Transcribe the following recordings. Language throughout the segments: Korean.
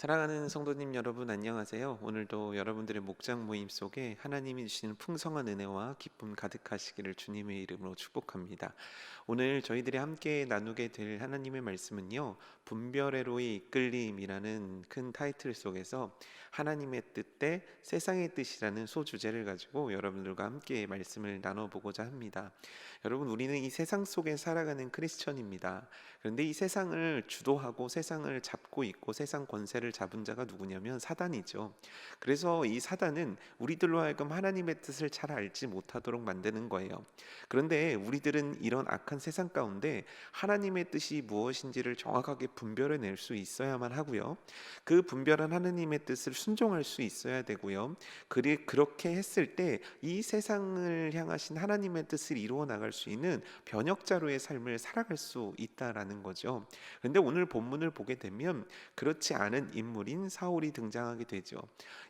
사랑하는 성도님 여러분, 안녕하세요. 오늘도 여러분들의 목장 모임 속에 하나님이 주시는 풍성한 은혜와 기쁨 가득하시기를 주님의 이름으로 축복합니다. 오늘 저희들이 함께 나누게 될 하나님의 말씀은요, 분별의로의 이끌림이라는 큰 타이틀 속에서 하나님의 뜻 대 세상의 뜻이라는 소주제를 가지고 여러분들과 함께 말씀을 나눠보고자 합니다. 여러분, 우리는 이 세상 속에 살아가는 크리스천입니다. 그런데 이 세상을 주도하고 세상을 잡고 있고 세상 권세를 잡은 자가 누구냐면 사단이죠. 그래서 이 사단은 우리들로 하여금 하나님의 뜻을 잘 알지 못하도록 만드는 거예요. 그런데 우리들은 이런 악한 세상 가운데 하나님의 뜻이 무엇인지를 정확하게 분별해낼 수 있어야만 하고요. 그 분별한 하나님의 뜻을 순종할 수 있어야 되고요. 그렇게 했을 때 이 세상을 향하신 하나님의 뜻을 이루어 나갈 수 있는 변혁자로의 삶을 살아갈 수 있다라는 거죠. 그런데 오늘 본문을 보게 되면 그렇지 않은 인물인 사울이 등장하게 되죠.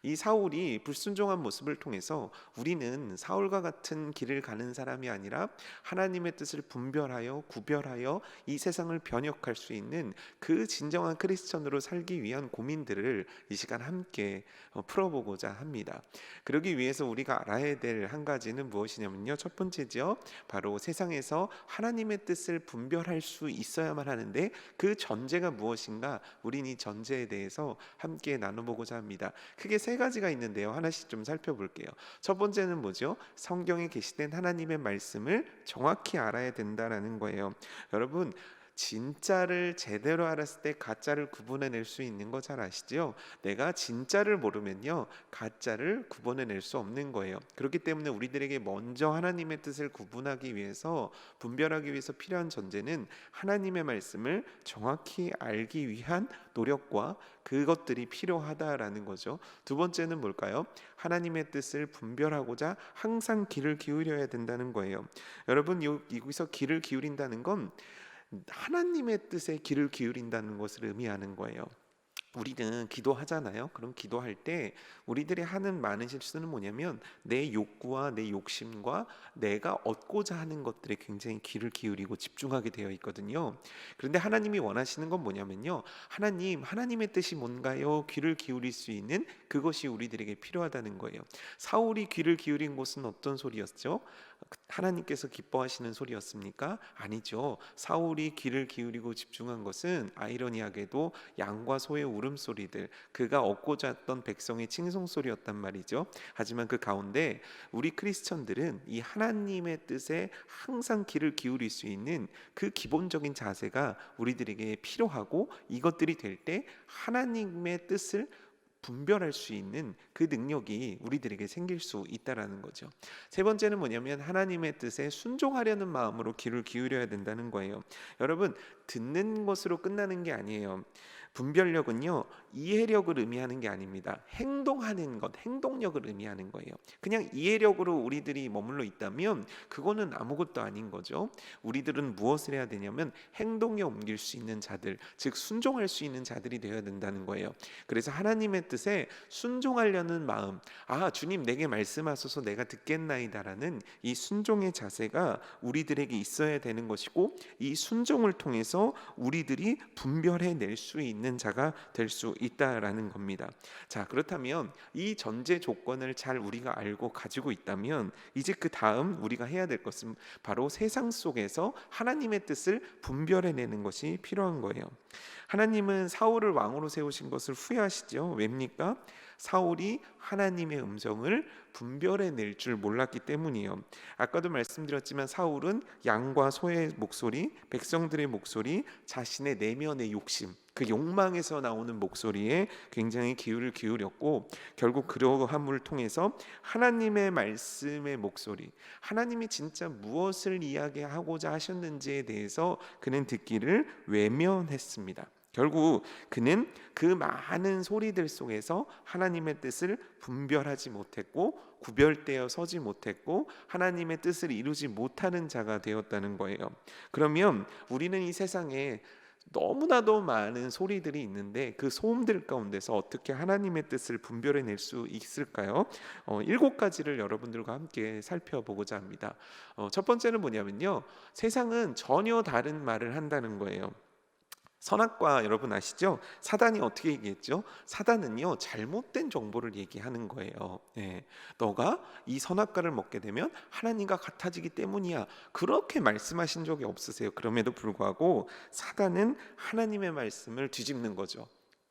이 사울이 불순종한 모습을 통해서 우리는 사울과 같은 길을 가는 사람이 아니라 하나님의 뜻을 분별하여 구별하여 이 세상을 변혁할 수 있는 그 진정한 크리스천으로 살기 위한 고민들을 이 시간 함께 풀어보고자 합니다. 그러기 위해서 우리가 알아야 될 한 가지는 무엇이냐면요, 첫 번째죠, 바로 세상에서 하나님의 뜻을 분별할 수 있어야만 하는데 그 전제가 무엇인가, 우린 이 전제에 대해서 함께 나눠보고자 합니다. 크게 세 가지가 있는데요, 하나씩 좀 살펴볼게요. 첫 번째는 뭐죠? 성경에 게시된 하나님의 말씀을 정확히 알아야 된다라는 거예요. 여러분, 진짜를 제대로 알았을 때 가짜를 구분해낼 수 있는 거 잘 아시죠? 내가 진짜를 모르면요, 가짜를 구분해낼 수 없는 거예요. 그렇기 때문에 우리들에게 먼저 하나님의 뜻을 구분하기 위해서, 분별하기 위해서 필요한 전제는 하나님의 말씀을 정확히 알기 위한 노력과 그것들이 필요하다라는 거죠. 두 번째는 뭘까요? 하나님의 뜻을 분별하고자 항상 귀를 기울여야 된다는 거예요. 여러분, 여기서 귀를 기울인다는 건 하나님의 뜻에 귀를 기울인다는 것을 의미하는 거예요. 우리는 기도하잖아요. 그럼 기도할 때 우리들이 하는 많은 실수는 뭐냐면 내 욕구와 내 욕심과 내가 얻고자 하는 것들에 굉장히 귀를 기울이고 집중하게 되어 있거든요. 그런데 하나님이 원하시는 건 뭐냐면요, 하나님의 뜻이 뭔가요? 귀를 기울일 수 있는 그것이 우리들에게 필요하다는 거예요. 사울이 귀를 기울인 곳은 어떤 소리였죠? 하나님께서 기뻐하시는 소리였습니까? 아니죠. 사울이 귀를 기울이고 집중한 것은 아이러니하게도 양과 소의 울음소리들, 그가 얻고자 했던 백성의 칭송소리였단 말이죠. 하지만 그 가운데 우리 크리스천들은 이 하나님의 뜻에 항상 귀를 기울일 수 있는 그 기본적인 자세가 우리들에게 필요하고, 이것들이 될 때 하나님의 뜻을 분별할 수 있는 그 능력이 우리들에게 생길 수 있다라는 거죠. 세 번째는 뭐냐면 하나님의 뜻에 순종하려는 마음으로 귀를 기울여야 된다는 거예요. 여러분, 듣는 것으로 끝나는 게 아니에요. 분별력은요, 이해력을 의미하는 게 아닙니다. 행동하는 것, 행동력을 의미하는 거예요. 그냥 이해력으로 우리들이 머물러 있다면 그거는 아무것도 아닌 거죠. 우리들은 무엇을 해야 되냐면 행동에 옮길 수 있는 자들, 즉 순종할 수 있는 자들이 되어야 된다는 거예요. 그래서 하나님의 뜻에 순종하려는 마음, 주님 내게 말씀하소서 내가 듣겠나이다라는 이 순종의 자세가 우리들에게 있어야 되는 것이고, 이 순종을 통해서 우리들이 분별해낼 수 있는 자가 될 수 있다라는 겁니다. 자, 그렇다면 이 전제 조건을 잘 우리가 알고 가지고 있다면 이제 그 다음 우리가 해야 될 것은 바로 세상 속에서 하나님의 뜻을 분별해내는 것이 필요한 거예요. 하나님은 사울을 왕으로 세우신 것을 후회하시죠. 왜입니까? 사울이 하나님의 음성을 분별해낼 줄 몰랐기 때문이에요. 아까도 말씀드렸지만 사울은 양과 소의 목소리, 백성들의 목소리, 자신의 내면의 욕심, 그 욕망에서 나오는 목소리에 굉장히 귀를 기울였고, 결국 그러함을 통해서 하나님의 말씀의 목소리, 하나님이 진짜 무엇을 이야기하고자 하셨는지에 대해서 그는 듣기를 외면했습니다. 결국 그는 그 많은 소리들 속에서 하나님의 뜻을 분별하지 못했고 구별되어 서지 못했고 하나님의 뜻을 이루지 못하는 자가 되었다는 거예요. 그러면 우리는 이 세상에 너무나도 많은 소리들이 있는데 그 소음들 가운데서 어떻게 하나님의 뜻을 분별해낼 수 있을까요? 7가지를 여러분들과 함께 살펴보고자 합니다. 첫 번째는 뭐냐면요, 세상은 전혀 다른 말을 한다는 거예요. 선악과 여러분 아시죠? 사단이 어떻게 얘기했죠? 사단은요 잘못된 정보를 얘기하는 거예요. 예, 너가 이 선악과를 먹게 되면 하나님과 같아지기 때문이야. 그렇게 말씀하신 적이 없으세요. 그럼에도 불구하고 사단은 하나님의 말씀을 뒤집는 거죠.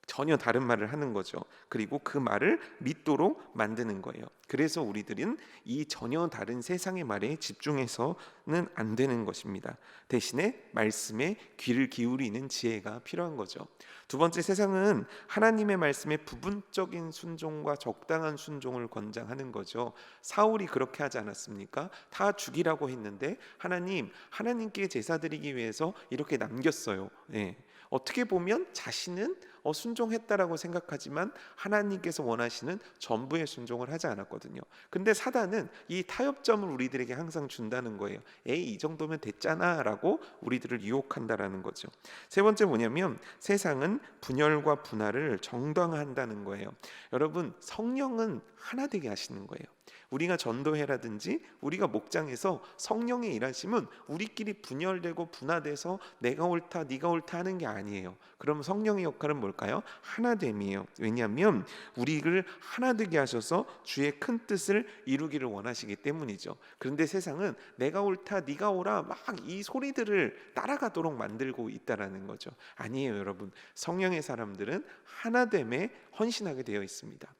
전혀 다른 말을 하는 거죠. 그리고 그 말을 믿도록 만드는 거예요. 그래서 우리들은 이 전혀 다른 세상의 말에 집중해서는 안 되는 것입니다. 대신에 말씀에 귀를 기울이는 지혜가 필요한 거죠. 두 번째, 세상은 하나님의 말씀에 부분적인 순종과 적당한 순종을 권장하는 거죠. 사울이 그렇게 하지 않았습니까? 다 죽이라고 했는데 하나님께 제사 드리기 위해서 이렇게 남겼어요. 예. 어떻게 보면 자신은 순종했다라고 생각하지만 하나님께서 원하시는 전부의 순종을 하지 않았거든요. 근데 사단은 이 타협점을 우리들에게 항상 준다는 거예요. 에이, 이 정도면 됐잖아라고 우리들을 유혹한다라는 거죠. 세 번째 뭐냐면 세상은 분열과 분할을 정당화한다는 거예요. 여러분, 성령은 하나 되게 하시는 거예요. 우리가 전도회라든지 우리가 목장에서 성령의 일하심은 우리끼리 분열되고 분화돼서 내가 옳다 네가 옳다 하는 게 아니에요. 그럼 성령의 역할은 뭘까요? 하나됨이에요. 왜냐하면 우리를 하나 되게 하셔서 주의 큰 뜻을 이루기를 원하시기 때문이죠. 그런데 세상은 내가 옳다 네가 옳아 막 이 소리들을 따라가도록 만들고 있다라는 거죠. 아니에요, 여러분. 성령의 사람들은 하나됨에 헌신하게 되어 있습니다.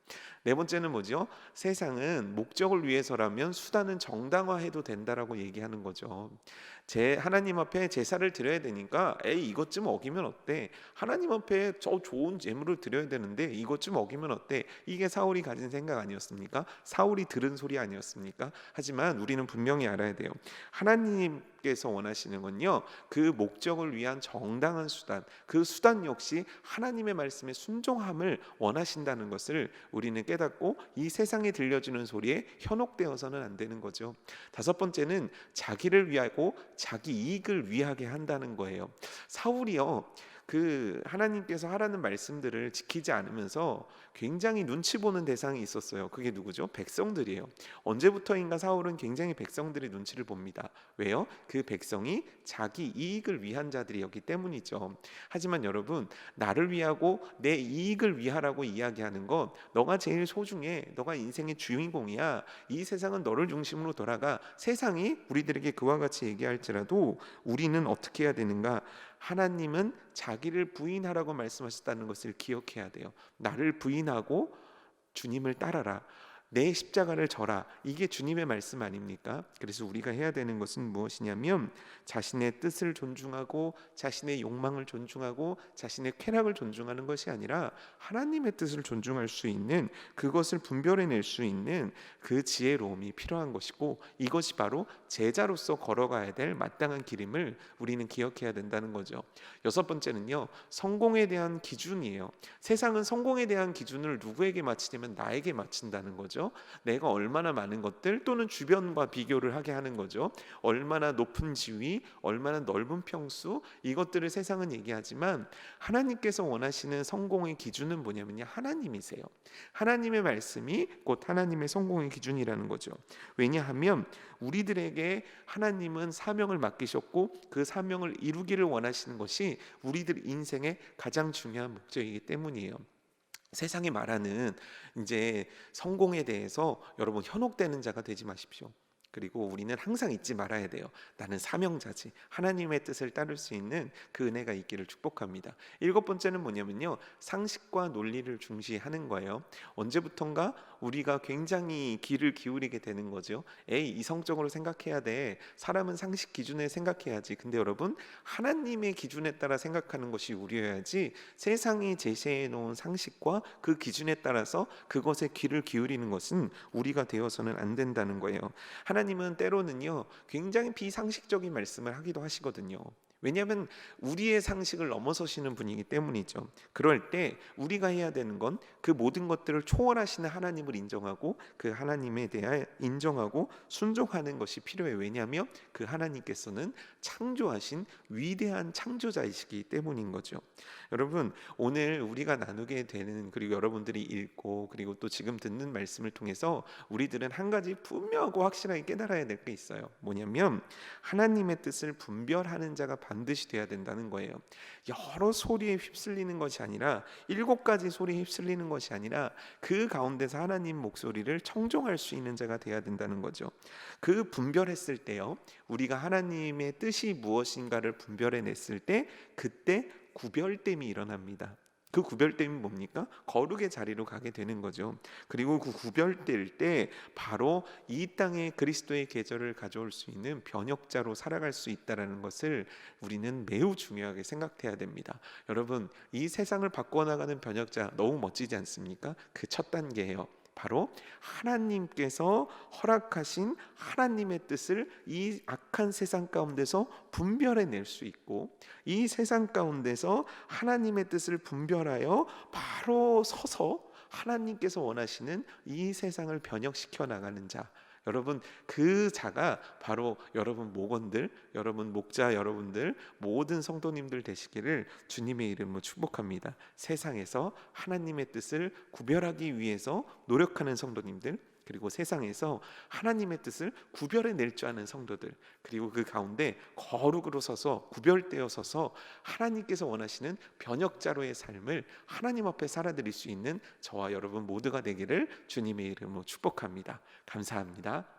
네 번째는 뭐죠? 세상은 목적을 위해서라면 수단은 정당화해도 된다라고 얘기하는 거죠. 하나님 앞에 제사를 드려야 되니까 에이, 이것 좀 어기면 어때? 하나님 앞에 저 좋은 제물을 드려야 되는데 이것 좀 어기면 어때? 이게 사울이 가진 생각 아니었습니까? 사울이 들은 소리 아니었습니까? 하지만 우리는 분명히 알아야 돼요. 하나님께서 원하시는 건요, 그 목적을 위한 정당한 수단, 그 수단 역시 하나님의 말씀에 순종함을 원하신다는 것을 우리는 깨닫고 이 세상에 들려주는 소리에 현혹되어서는 안 되는 거죠. 다섯 번째는 자기를 위하고 자기 이익을 위하게 한다는 거예요. 사울이요, 하나님께서 하라는 말씀들을 지키지 않으면서 굉장히 눈치 보는 대상이 있었어요. 그게 누구죠? 백성들이에요. 언제부터인가 사울은 굉장히 백성들의 눈치를 봅니다. 왜요? 그 백성이 자기 이익을 위한 자들이었기 때문이죠. 하지만 여러분, 나를 위하고 내 이익을 위하라고 이야기하는 건 너가 제일 소중해. 너가 인생의 주인공이야. 이 세상은 너를 중심으로 돌아가. 세상이 우리들에게 그와 같이 얘기할지라도 우리는 어떻게 해야 되는가? 하나님은 자기를 부인하라고 말씀하셨다는 것을 기억해야 돼요. 나를 부인하고 주님을 따라라. 내 십자가를 져라. 이게 주님의 말씀 아닙니까? 그래서 우리가 해야 되는 것은 무엇이냐면 자신의 뜻을 존중하고 자신의 욕망을 존중하고 자신의 쾌락을 존중하는 것이 아니라 하나님의 뜻을 존중할 수 있는, 그것을 분별해낼 수 있는 그 지혜로움이 필요한 것이고, 이것이 바로 제자로서 걸어가야 될 마땅한 길임을 우리는 기억해야 된다는 거죠. 여섯 번째는요, 성공에 대한 기준이에요. 세상은 성공에 대한 기준을 누구에게 맞추냐면 나에게 맞춘다는 거죠. 내가 얼마나 많은 것들 또는 주변과 비교를 하게 하는 거죠. 얼마나 높은 지위, 얼마나 넓은 평수, 이것들을 세상은 얘기하지만 하나님께서 원하시는 성공의 기준은 뭐냐면요, 하나님이세요. 하나님의 말씀이 곧 하나님의 성공의 기준이라는 거죠. 왜냐하면 우리들에게 하나님은 사명을 맡기셨고 그 사명을 이루기를 원하시는 것이 우리들 인생의 가장 중요한 목적이기 때문이에요. 세상이 말하는 이제 성공에 대해서 여러분 현혹되는 자가 되지 마십시오. 그리고 우리는 항상 잊지 말아야 돼요. 나는 사명자지. 하나님의 뜻을 따를 수 있는 그 은혜가 있기를 축복합니다. 일곱 번째는 뭐냐면요, 상식과 논리를 중시하는 거예요. 언제부턴가 우리가 굉장히 귀를 기울이게 되는 거죠. 에이, 이성적으로 생각해야 돼. 사람은 상식 기준에 생각해야지. 근데 여러분, 하나님의 기준에 따라 생각하는 것이 우리여야지 세상이 제시해 놓은 상식과 그 기준에 따라서 그것에 귀를 기울이는 것은 우리가 되어서는 안 된다는 거예요. 하나님은 때로는요, 굉장히 비상식적인 말씀을 하기도 하시거든요. 왜냐하면 우리의 상식을 넘어서시는 분이기 때문이죠. 그럴 때 우리가 해야 되는 건 그 모든 것들을 초월하시는 하나님을 인정하고 그 하나님에 대해 인정하고 순종하는 것이 필요해요. 왜냐하면 그 하나님께서는 창조하신 위대한 창조자이시기 때문인 거죠. 여러분, 오늘 우리가 나누게 되는, 그리고 여러분들이 읽고 그리고 또 지금 듣는 말씀을 통해서 우리들은 한 가지 분명하고 확실하게 깨달아야 될 게 있어요. 뭐냐면 하나님의 뜻을 분별하는 자가 반드시 돼야 된다는 거예요. 여러 소리에 휩쓸리는 것이 아니라, 7가지 소리에 휩쓸리는 것이 아니라 그 가운데서 하나님 목소리를 청종할 수 있는 자가 돼야 된다는 거죠. 그 분별했을 때요, 우리가 하나님의 뜻이 무엇인가를 분별해냈을 때 그때 구별됨이 일어납니다. 그 구별됨이 뭡니까? 거룩의 자리로 가게 되는 거죠. 그리고 그 구별될 때 바로 이 땅에 그리스도의 계절을 가져올 수 있는 변혁자로 살아갈 수 있다는 것을 우리는 매우 중요하게 생각해야 됩니다. 여러분, 이 세상을 바꿔나가는 변혁자 너무 멋지지 않습니까? 그 첫 단계예요. 바로 하나님께서 허락하신 하나님의 뜻을 이 악한 세상 가운데서 분별해낼 수 있고, 이 세상 가운데서 하나님의 뜻을 분별하여 바로 서서 하나님께서 원하시는 이 세상을 변혁시켜 나가는 자, 여러분, 그 자가 바로 여러분 목원들, 여러분 목자 여러분들, 모든 성도님들 되시기를 주님의 이름으로 축복합니다. 세상에서 하나님의 뜻을 구별하기 위해서 노력하는 성도님들, 그리고 세상에서 하나님의 뜻을 구별해낼 줄 아는 성도들, 그리고 그 가운데 거룩으로 서서 구별되어 서서 하나님께서 원하시는 변혁자로의 삶을 하나님 앞에 살아드릴 수 있는 저와 여러분 모두가 되기를 주님의 이름으로 축복합니다. 감사합니다.